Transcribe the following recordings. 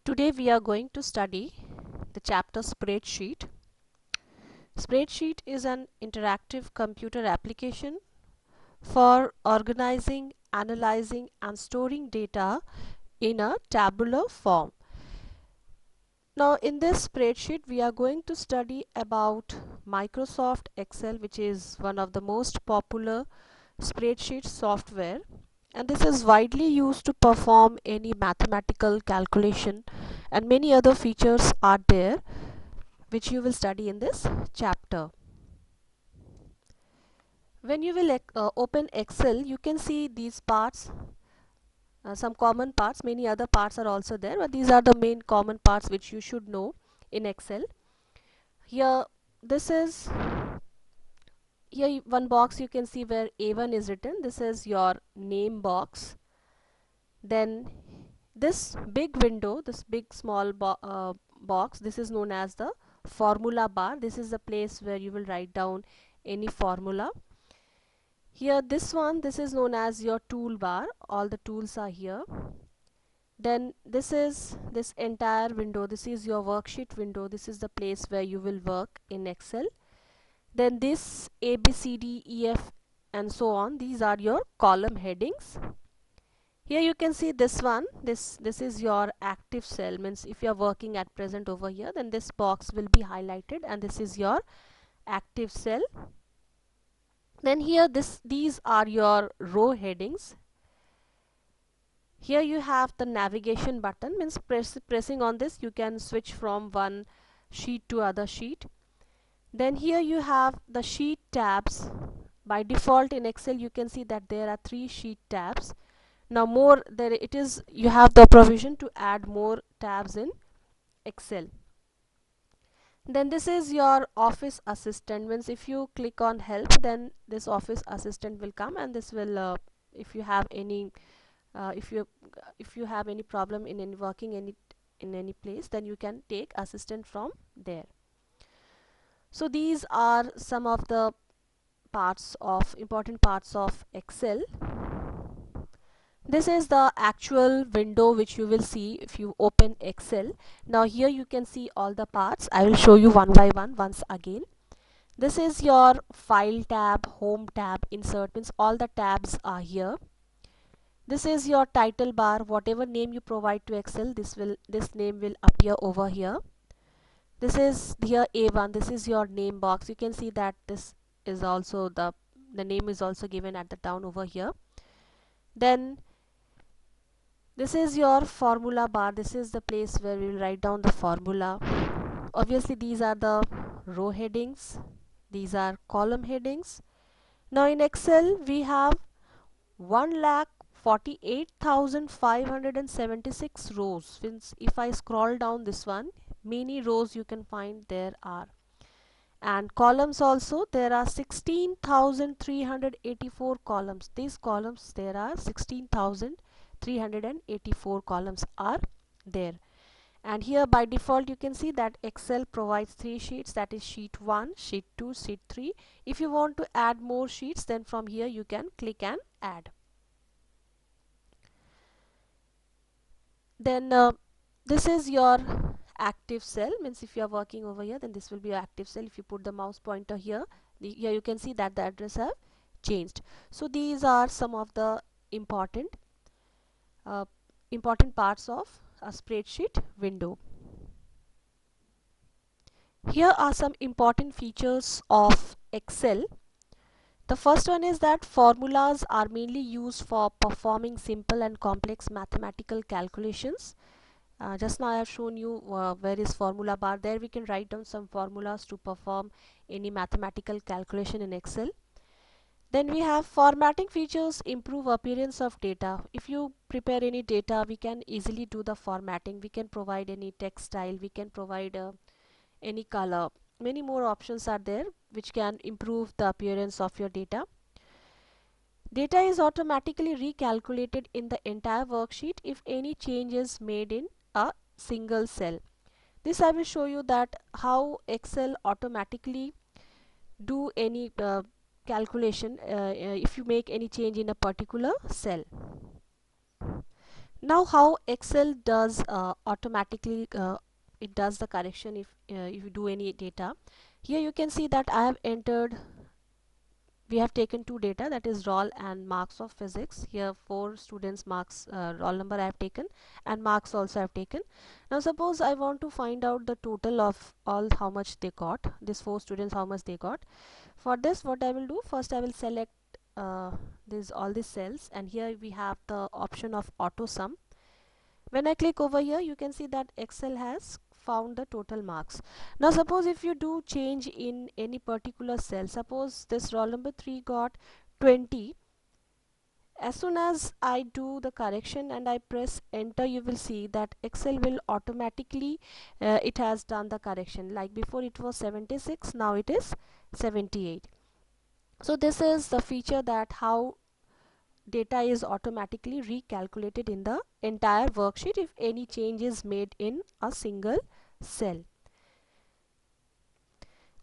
Today we are going to study the chapter Spreadsheet. Spreadsheet is an interactive computer application for organizing, analyzing and storing data in a tabular form. Now in this spreadsheet we are going to study about Microsoft Excel, which is one of the most popular spreadsheet software, and this is widely used to perform any mathematical calculation, and many other features are there which you will study in this chapter. When you will open Excel, you can see these parts, some common parts. Many other parts are also there, but these are the main common parts which you should know in Excel. Here this is one box you can see where A1 is written. This is your name box. Then this big window, this big small box, this is known as the formula bar. This is the place where you will write down any formula. Here this one, this is known as your toolbar. All the tools are here. Then this is this entire window, this is your worksheet window. This is the place where you will work in Excel. Then this A, B, C, D, E, F and so on, these are your column headings. Here you can see this one, this is your active cell. Means if you are working at present over here, then this box will be highlighted and this is your active cell. Then here these are your row headings. Here you have the navigation button. Means pressing on this you can switch from one sheet to other sheet. Then here you have the sheet tabs. By default in Excel you can see that there are 3 sheet tabs. Now you have the provision to add more tabs in Excel. Then this is your office assistant. Means if you click on help, then this office assistant will come, and this will if you have any if you have any problem in working in any place, then you can take assistant from there. So these are some of the important parts of Excel. This is the actual window which you will see if you open Excel. Now here you can see all the parts. I will show you one by one once again. This is your file tab, home tab, insert, means all the tabs are here. This is your title bar. Whatever name you provide to Excel, this name will appear over here. This is here A1. This is your name box. You can see that this is also the name is also given at the down over here. Then this is your formula bar. This is the place where we will write down the formula. Obviously these are the row headings, these are column headings. Now in Excel we have 1,48,576 rows. Since if I scroll down this one, many rows you can find there are, and columns also there are 16,384 columns. These columns, there are 16,384 columns are there. And here by default you can see that Excel provides 3 sheets, that is sheet 1, sheet 2, sheet 3. If you want to add more sheets, then from here you can click and add. Then this is your active cell. Means if you are working over here, then this will be your active cell. If you put the mouse pointer here, here you can see that the address have changed. So these are some of the important parts of a spreadsheet window. Here are some important features of Excel. The first one is that formulas are mainly used for performing simple and complex mathematical calculations. Just now I have shown you where is formula bar. There we can write down some formulas to perform any mathematical calculation in Excel. Then we have formatting features improve appearance of data. If you prepare any data, we can easily do the formatting. We can provide any text style, we can provide any color. Many more options are there which can improve the appearance of your data. Data is automatically recalculated in the entire worksheet if any change is made in a single cell. This I will show you that how Excel automatically do any calculation if you make any change in a particular cell. Now how Excel does automatically it does the correction if you do any data. Here you can see that I have entered, we have taken two data, that is roll and marks of physics. Here four students marks, roll number I have taken, and marks also I have taken. Now suppose I want to find out the total of all, how much they got, these four students, how much they got. For this, what I will do, first I will select this all these cells, and here we have the option of auto sum. When I click over here, you can see that Excel has found the total marks. Now suppose if you do change in any particular cell, suppose this roll number 3 got 20, as soon as I do the correction and I press enter, you will see that Excel will automatically it has done the correction. Like before it was 76, now it is 78. So this is the feature, that how data is automatically recalculated in the entire worksheet if any change is made in a single cell.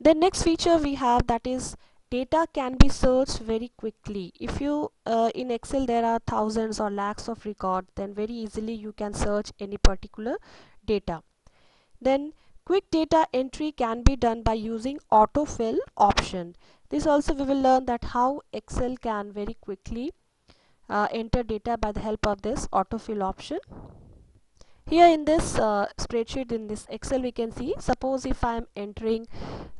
The next feature we have, that is data can be searched very quickly. If you in Excel there are thousands or lakhs of records, then very easily you can search any particular data. Then quick data entry can be done by using autofill option. This also we will learn that how Excel can very quickly enter data by the help of this autofill option. Here in this spreadsheet, in this Excel, we can see, suppose if I am entering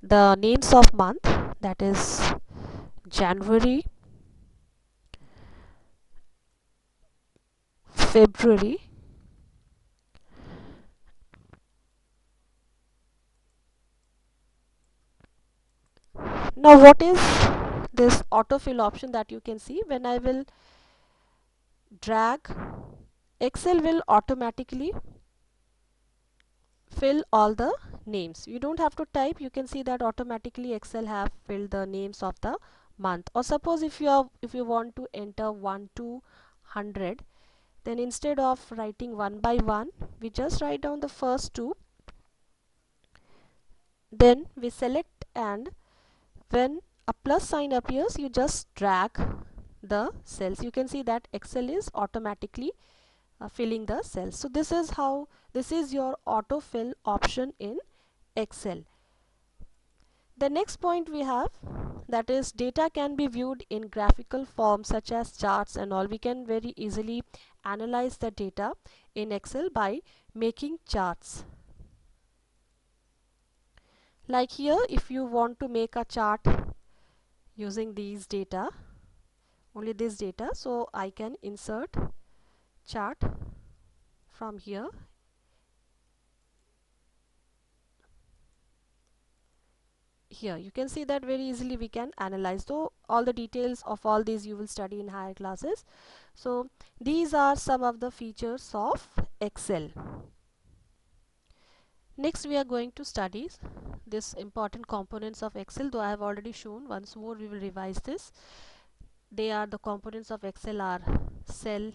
the names of month, that is January, February, now what is this autofill option that you can see? When I will drag, Excel will automatically fill all the names. You don't have to type, you can see that automatically Excel have filled the names of the month. Or suppose if you want to enter 1 to 100, then instead of writing one by one, we just write down the first two, then we select, and when a plus sign appears, you just drag the cells. You can see that Excel is automatically filling the cells. So this is how, this is your autofill option in Excel. The next point we have, that is data can be viewed in graphical form such as charts and all. We can very easily analyze the data in Excel by making charts. Like here, if you want to make a chart using these data, only this data, so I can insert chart from here. Here you can see that very easily we can analyze, though all the details of all these you will study in higher classes. So these are some of the features of Excel. Next we are going to study this important components of Excel, though I have already shown. Once more we will revise this. They are, the components of Excel are cell,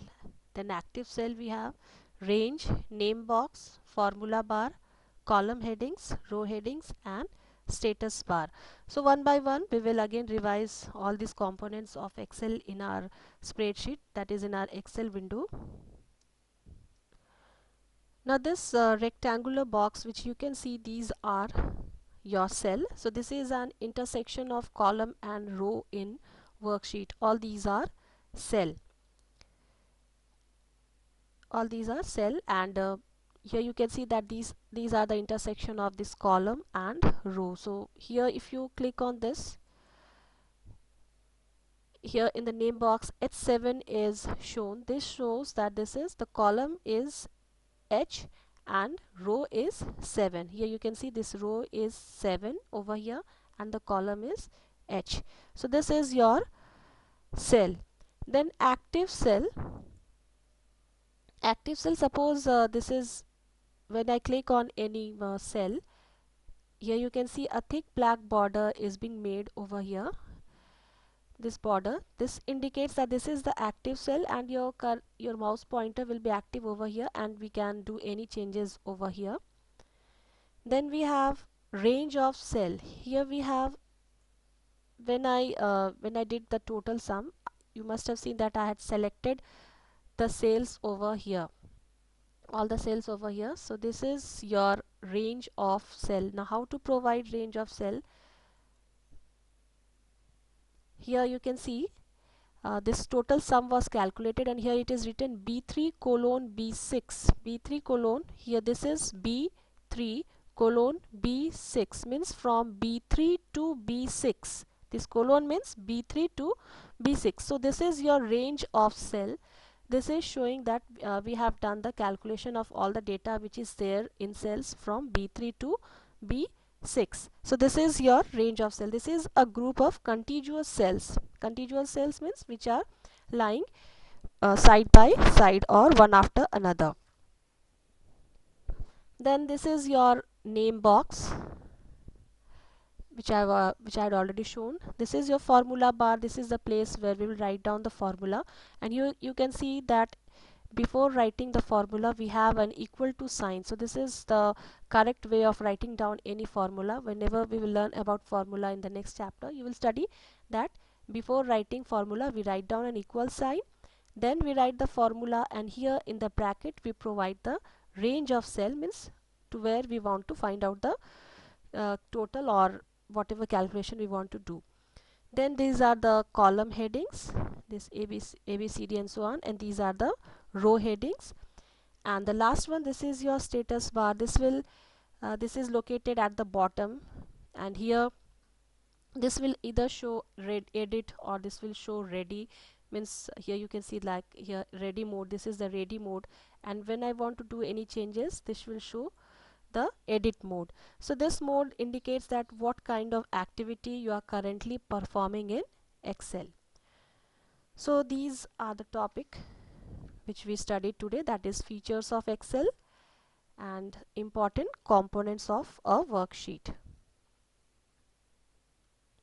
then active cell we have, range, name box, formula bar, column headings, row headings, and status bar. So one by one we will again revise all these components of Excel in our spreadsheet, that is in our Excel window. Now this rectangular box which you can see, these are your cell. So this is an intersection of column and row in worksheet. All these are cell. All these are cell, and here you can see that these are the intersection of this column and row. So here if you click on this, here in the name box H7 is shown. This shows that this is, the column is H and row is 7. Here you can see this row is 7 over here and the column is H. So this is your cell. Then active cell. Active cell, suppose this is, when I click on any cell, here you can see a thick black border is being made over here. This border, this indicates that this is the active cell, and your mouse pointer will be active over here and we can do any changes over here. Then we have range of cell. Here we have, when I did the total sum, you must have seen that I had selected the cells over here. all the cells over here. So this is your range of cell. Now how to provide range of cell? Here you can see this total sum was calculated, and here it is written B3 colon B6. B3 colon, here this is B3 colon B6, means from B3 to B6. This colon means B3 to B6. So this is your range of cell. This is showing that we have done the calculation of all the data which is there in cells from B3 to B6. So this is your range of cell. This is a group of contiguous cells. Contiguous cells means which are lying side by side or one after another. Then this is your name box, which I had already shown. This is your formula bar. This is the place where we will write down the formula, and you can see that before writing the formula we have an equal to sign. So this is the correct way of writing down any formula. Whenever we will learn about formula in the next chapter, you will study that before writing formula we write down an equal sign, then we write the formula, and here in the bracket we provide the range of cell, means to where we want to find out the total or whatever calculation we want to do. Then these are the column headings, this A, B, C, D and so on, and these are the row headings. And the last one, this is your status bar. This is located at the bottom, and here this will either show edit or this will show ready, means here you can see like here ready mode. This is the ready mode, and when I want to do any changes, this will show the edit mode. So this mode indicates that what kind of activity you are currently performing in Excel. So these are the topic which we studied today, that is features of Excel and important components of a worksheet.